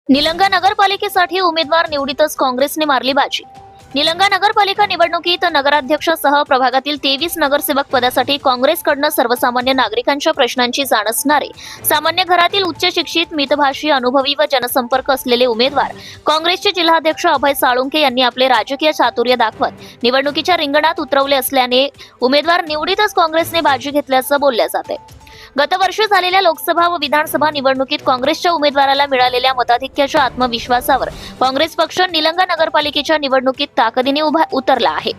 निलंगा नगरपालिकेसाठी उमेदवार निवडीतच काँग्रेसने मारली बाजी। निलंगा नगरपालिका निवडणुकीत नगराध्यक्षासह प्रभागातील 23 नगरसेवक पदासाठी काँग्रेसकडून सर्वसामान्य नागरिकांच्या प्रश्नांची जाण असणारे, सामान्य घरातील उच्च शिक्षित, मितभाषी, अनुभवी व जनसंपर्क असलेले उमेदवार काँग्रेसचे जिल्हाध्यक्ष अभय साळुंखे यांनी आपले राजकीय चातुर्य दाखवत निवडणुकीच्या रिंगणात उतरवले असल्याने उमेदवार निवडीतच काँग्रेसने बाजी घेतल्याचं बोलले जाते। गतवर्षी झालेल्या लोकसभा व विधानसभा निवडणुकीत काँग्रेसच्या उमेदवाराला मिळालेल्या मताधिक्याच्या आत्मविश्वासावर काँग्रेस पक्ष निलंगा नगरपालिकेच्या निवडणुकीत ताकदीने उतरला आहे।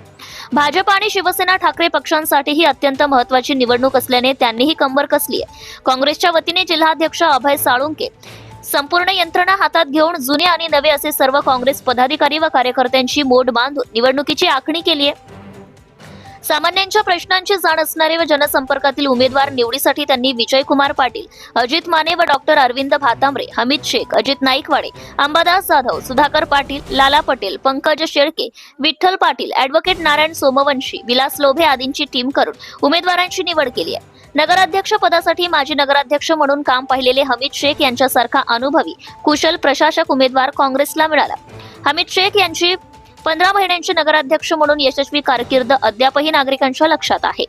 भाजप आणि शिवसेना ठाकरे पक्षांसाठी ही अत्यंत महत्त्वाची निवडणूक असल्याने त्यांनीही कंबर कसली आहे। काँग्रेसच्या वतीने जिल्हाध्यक्ष अभय साळुंखे संपूर्ण यंत्रणा हातात घेऊन जुने आणि नवे असे सर्व काँग्रेस पदाधिकारी व कार्यकर्त्यांची मोड बांधून निवडणुकीची आखणी केली आहे। सामान्यांच्या प्रश्नांची जाण असणारे व जनसंपर्कातील उमेदवार निवडीसाठी त्यांनी विजयकुमार पाटील, अजित माने व डॉक्टर अरविंद भातांब्रे, हमीद शेख, अजित नाईकवाडे, अंबादास जाधव, सुधाकर पाटील, लाला पटेल, पंकज शेळके, विठ्ठल पाटील, ॲडव्होकेट नारायण सोमवंशी, विलास लोभे आदींची टीम करून उमेदवारांची निवड केली आहे। नगराध्यक्ष पदासाठी माजी नगराध्यक्ष म्हणून काम पाहिलेले हमीद शेख यांच्यासारखा अनुभवी, कुशल प्रशासक उमेदवार काँग्रेसला मिळाला। हमीद शेख यांची 15 महिन्यांचे नगराध्यक्ष म्हणून यशस्वी कारकीर्द अद्यापही नागरिकांच्या लक्षात आहे।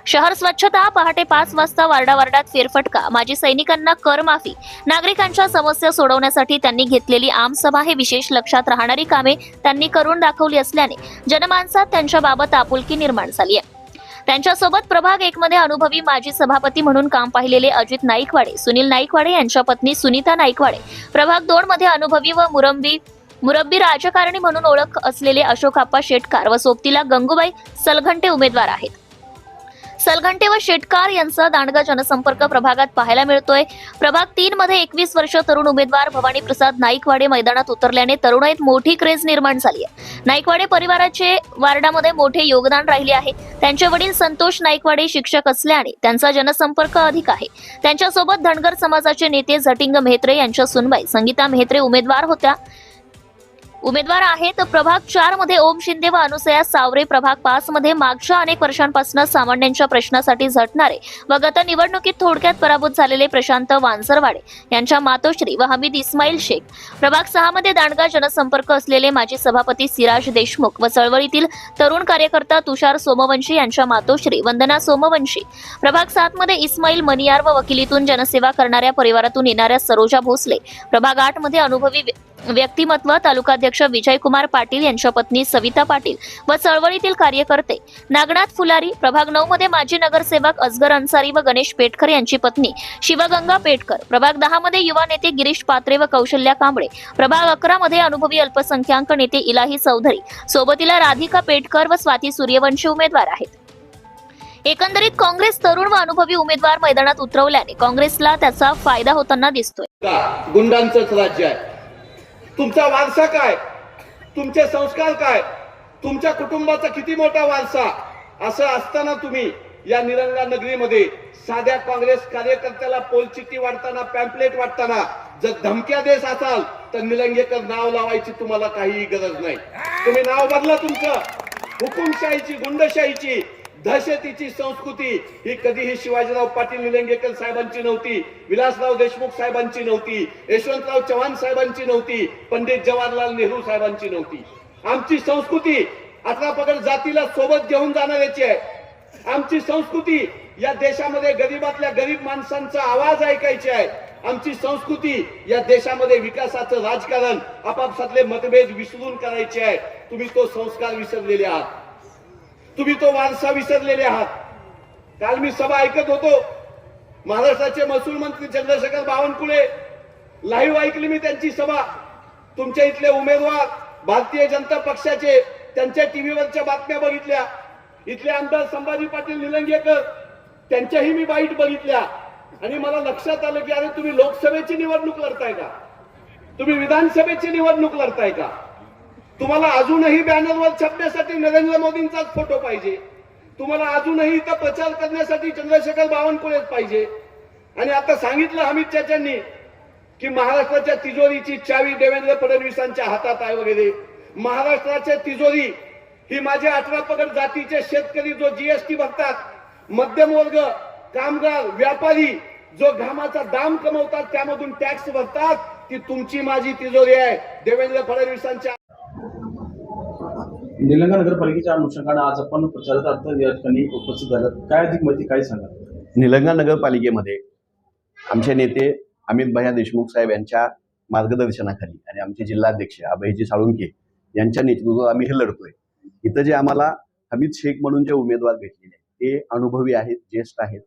शहर स्वच्छता, पहाटे 5 वाजता वार्डावार्डात फेरफटका, माजी सैनिकांना कर माफी, नागरिकांच्या समस्या सोडवण्यासाठी त्यांनी घेतलेली आमसभा हे विशेष लक्षात राहणारी कामे त्यांनी करून दाखवली असल्याने जनमानसात त्यांच्याबाबत आपुलकी निर्माण झाली आहे। त्यांच्यासोबत प्रभाग 1 मध्ये अनुभवी माजी सभापती म्हणून काम पाहिलेले अजित नाईकवाडे, सुनील नाईकवाडे यांच्या पत्नी सुनीता नाईकवाडे, प्रभाग 2 मध्ये अनुभवी व मुरब्बी राजकारणी म्हणून ओळख असलेले अशोकप्पा शेटकार व सोबतीला गंगूबाई सलघंटे उमेदवार आहेत। सलघंटे व शेटकार यांचा दांडगा जनसंपर्क प्रभागात पाहायला मिळतोय। प्रभाग 3 मध्ये 21 वर्ष तरुण उमेदवार भवानी प्रसाद नाईकवाडे मैदानात उतरल्याने तरुणाईत मोठी क्रेज निर्माण झाली आहे। नाईकवाडे परिवाराचे वार्डामध्ये मोठे योगदान राहिले आहे। त्यांचे वडील संतोष नाईकवाडे शिक्षक असल्याने त्यांचा जनसंपर्क अधिक आहे। त्यांच्यासोबत धनगर समाजाचे नेते जटिंग मेहत्रे यांच्या सुनबाई संगीता मेहत्रे उमेदवार आहेत। प्रभाग 4 मध्ये ओम शिंदे व अनुसया सावरे, प्रभाग 5 मध्ये मागच्या अनेक वर्षांपासून सामान्यांच्या प्रश्नासाठी झटणारे व गत निवडणुकीत थोडक्यात पराभूत झालेले प्रशांत वांसरवाडे यांच्या मातोश्री व हमीद इस्माईल शेख, प्रभाग 6 मध्ये दांडगा जनसंपर्क असलेले माजी सभापती सिराज देशमुख व चळवळीतील तरुण कार्यकर्ता तुषार सोमवंशी यांच्या मातोश्री वंदना सोमवंशी, प्रभाग 7 मध्ये इस्माईल मनियार व वकिलीतून जनसेवा करणाऱ्या परिवारातून येणाऱ्या सरोजा भोसले, प्रभाग 8 मध्ये अनुभवी व्यक्तिमत्व तालुकाध्यक्ष विजयकुमार पाटील यांच्या पत्नी सविता पाटील व चळवळीतील कार्यकर्ते नागनाथ फुलारी, प्रभाग 9 मध्ये माजी नगरसेवक असगर अन्सारी व गणेश पेटकर यांची पत्नी शिवगंगा पेटकर, प्रभाग 10 मध्ये युवा नेते गिरीश पात्रे व कौशल्या कांबळे, प्रभाग 11 मध्ये अनुभवी अल्पसंख्याक नेते इलाही चौधरी, सोबतीला राधिका पेटकर व स्वाती सूर्यवंशी उमेदवार आहेत। एकंदरीत काँग्रेस तरुण व अनुभवी उमेदवार मैदानात उतरवल्याने काँग्रेसला त्याचा फायदा होताना दिसतोय। गुंडांचंच राज्य आहे। तुमचा वारसा काय, तुमचे संस्कार काय, तुमच्या कुटुंबाचा किती मोठा वारसा, असं असताना तुम्ही या निलंगा नगरीमध्ये साध्या काँग्रेस कार्यकर्त्याला पोलचिट्टी वाटताना, पॅम्पलेट वाटताना जर धमक्या देत असाल तर निलंगेकर नाव लावायची तुम्हाला काहीही गरज नाही। तुम्ही नाव बदला तुमचं। हुकुमशाहीची, गुंडशाहीची, दहशतीची संस्कृती ही कधीही शिवाजीराव पाटील निलंगेकर साहेबांची नव्हती, विलासराव देशमुख साहेबांची नव्हती, यशवंतराव चव्हाण साहेबांची नव्हती, पंडित जवाहरलाल नेहरू साहेबांची नव्हती। आमची संस्कृती 18 पगड जातीला सोबत घेऊन जाणाऱ्याची आहे। आमची संस्कृती या देशामध्ये गरीबातल्या गरीब माणसांचा आवाज ऐकायची आहे। आमची संस्कृती या देशामध्ये विकासाचं राजकारण, आपापसातले मतभेद विसरून करायचे आहे। तुम्ही तो संस्कार विसरलेले आहात, तुम्ही तो वारसा विसरलेले आहात। काल मी सभा ऐकत होतो, महाराष्ट्राचे महसूल मंत्री चंद्रशेखर बावनकुळे, लाईव्ह ऐकली मी त्यांची सभा। तुमच्या इथले उमेदवार भारतीय जनता पक्षाचे, त्यांच्या टीव्हीवरच्या बातम्या बघितल्या। इथले आमदार संभाजी पाटील निलंगेकर, त्यांच्याही मी बाईट बघितल्या आणि मला लक्षात आलं की अरे तुम्ही लोकसभेची निवडणूक लढताय का, तुम्ही विधानसभेची निवडणूक लढताय का? तुम्हाला अजूनही बॅनरवर छापण्यासाठी नरेंद्र मोदींचाच फोटो पाहिजे, तुम्हाला अजूनही इथं प्रचार करण्यासाठी चंद्रशेखर बावनकुळेच पाहिजे। आणि आता सांगितलं अमित चाच्यांनी की महाराष्ट्राच्या तिजोरीची चावी देवेंद्र फडणवीसांच्या हातात आहे वगैरे। महाराष्ट्राच्या तिजोरी ही माझे 18 पगड जातीचे शेतकरी जो जीएसटी भरतात, मध्यमवर्ग, कामगार, व्यापारी जो घामाचा दाम कमवतात त्यामधून टॅक्स भरतात, ती तुमची माझी तिजोरी आहे. देवेंद्र फडणवीसांच्या निलंगा नगरपालिकेच्या अनुषंगाने आज आपण प्रचारार्थ या ठिकाणी उपस्थित झालात. काय अधिक माहिती काय सांगा? निलंगा नगरपालिकेमध्ये आमचे नेते अमित भैया देशमुख साहेब यांच्या मार्गदर्शनाखाली आणि आमचे जिल्हाध्यक्ष अभयजी साळुंके यांच्या नेतृत्वात आम्ही हे लढतोय. इथं जे आम्हाला हमीद शेख म्हणून जे उमेदवार भेटलेले ते अनुभवी आहेत, ज्येष्ठ आहेत,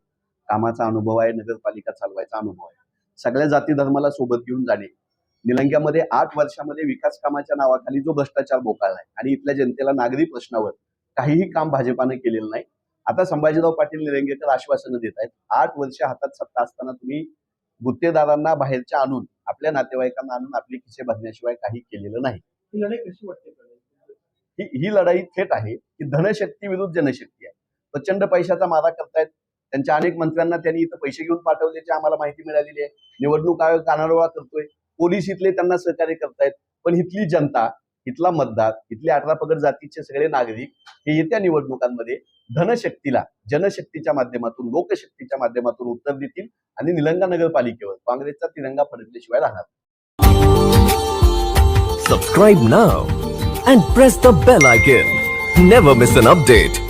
कामाचा अनुभव आहे, नगरपालिका चालवायचा अनुभव आहे. सगळ्या जाती धर्माला सोबत घेऊन जाणे. निलंग्यामध्ये 8 वर्षामध्ये विकास कामाच्या नावाखाली जो भ्रष्टाचार बोकाळलाय आणि इथल्या जनतेला नागरी प्रश्नावर काहीही काम भाजपानं केलेलं नाही. आता संभाजीराव पाटील निलंगेकर आश्वासनं देत आहेत. 8 वर्ष हातात सत्ता असताना तुम्ही गुत्तेदारांना बाहेरच्या आणून आपल्या नातेवाईकांना आणून आपले खिसे भरण्याशिवाय काही केलेलं नाही. ही लढाई कशी वाटते? ही लढाई थेट आहे की धनशक्ती विरुद्ध जनशक्ती आहे. प्रचंड पैशाचा मारा करतायत. त्यांच्या अनेक मंत्र्यांना त्यांनी इथं पैसे घेऊन पाठवल्याची आम्हाला माहिती मिळालेली आहे. निवडणूक आयोग कानाडोळा करतोय. पोलीस इथले त्यांना सहकार्य करतायत. पण इथली जनता, इथला मतदार, इथले 18 पगड जातीचे सगळे नागरिक हे येत्या निवडणुकांमध्ये धनशक्तीला जनशक्तीच्या माध्यमातून, लोकशक्तीच्या माध्यमातून उत्तर देतील आणि निलंगा नगरपालिकेवर काँग्रेसचा तिरंगा फडकल्याशिवाय राहणार. Subscribe now and press the bell icon. Never miss an update.